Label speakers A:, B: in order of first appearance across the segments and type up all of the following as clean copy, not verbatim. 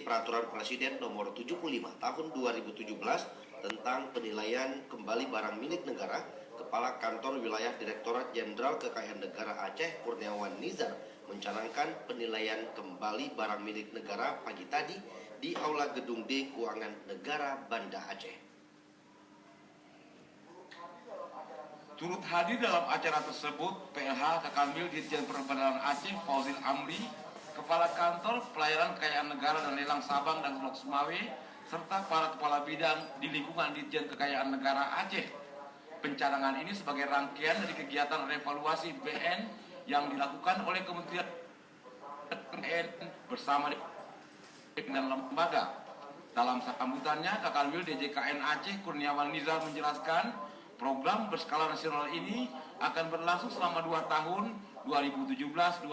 A: Peraturan Presiden Nomor 75 Tahun 2017 tentang penilaian kembali barang milik negara, Kepala Kantor Wilayah Direktorat Jenderal Kekayaan Negara Aceh Kurniawan Nizar mencanangkan penilaian kembali barang milik negara pagi tadi di Aula Gedung D Keuangan Negara Banda Aceh.
B: Turut hadir dalam acara tersebut PLH Kakanwil Ditjen Perbendaharaan Aceh Fauzil Amri, Kepala Kantor Pelayanan Kekayaan Negara dan Lelang Sabang dan Blok Sumawe, serta para kepala bidang di lingkungan Ditjen Kekayaan Negara Aceh. Pencanangan ini sebagai rangkaian dari kegiatan revaluasi BN yang dilakukan oleh Kementerian BN bersama dengan lembaga. Dalam sambutannya, Kakanwil DJKN Aceh Kurniawan Nizar menjelaskan program berskala nasional ini akan berlangsung selama 2 tahun 2017-2018.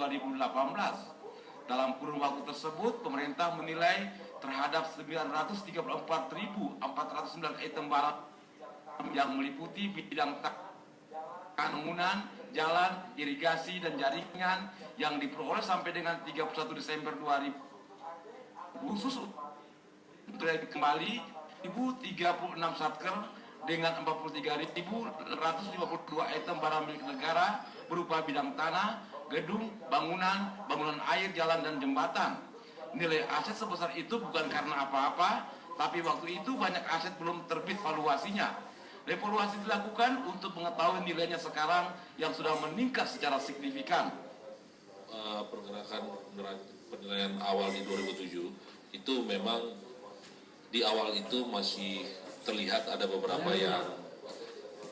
B: Dalam kurun waktu tersebut, pemerintah menilai terhadap 934.409 item barang yang meliputi bidang bangunan, jalan, irigasi, dan jaringan yang diperoleh sampai dengan 31 Desember 2000. Khusus untuk kembali 1.036 satker dengan 43.152 item barang milik negara berupa bidang tanah, gedung, bangunan air, jalan, dan jembatan. Nilai aset sebesar itu bukan karena apa-apa, tapi waktu itu banyak aset belum terbit valuasinya. Revaluasi dilakukan untuk mengetahui nilainya sekarang yang sudah meningkat secara signifikan.
C: Pergerakan penilaian awal di 2007 itu memang di awal itu masih terlihat ada beberapa yang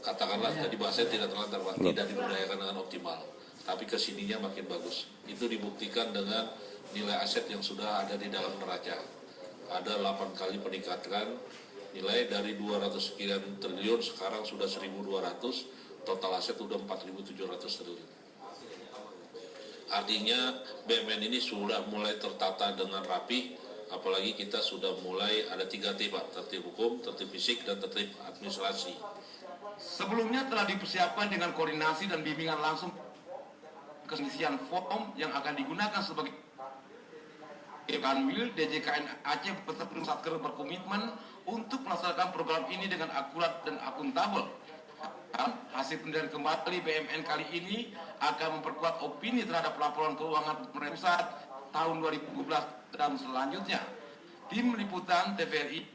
C: katakanlah tadi bahasa tidak terlantar, tidak diberdayakan dengan optimal. Tapi kesininya makin bagus. Itu dibuktikan dengan nilai aset yang sudah ada di dalam neraca. Ada 8 kali peningkatan nilai dari 200 sekian triliun, sekarang sudah 1.200, total aset sudah 4.700 triliun. Artinya BUMN ini sudah mulai tertata dengan rapi, apalagi kita sudah mulai ada 3T Pak, tertib hukum, tertib fisik, dan tertib administrasi.
B: Sebelumnya telah dipersiapkan dengan koordinasi dan bimbingan langsung pengisian form yang akan digunakan sebagai Kanwil DJKN Aceh beserta Satker berkomitmen untuk melaksanakan program ini dengan akurat dan akuntabel. Hasil penilaian kembali BUMN kali ini akan memperkuat opini terhadap laporan keuangan pemerintah pusat tahun 2012 dan selanjutnya. Tim Liputan TVRI